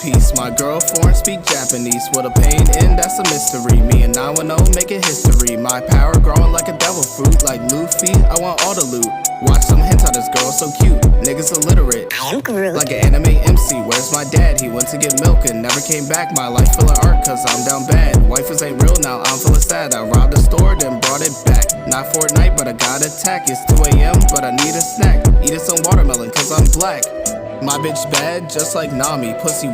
piece. My girl foreign speak Japanese. What a pain in, that's a mystery. Me and 910 making history. My power growing like a devil fruit. Like Luffy, I want all the loot. Watch some hints on this girl, so cute. Niggas illiterate. I am Groot. Like an anime MC. Where's my dad? He went to get milk and never came back. My life full of art, cause I'm down bad. Wifers ain't real now, I'm feeling sad. I robbed the store, then brought it back. Not Fortnite, but I got attack. It's 2 AM, but I need a snack. Eating some watermelon, cause I'm black. My bitch bad, just like Nami. Pussy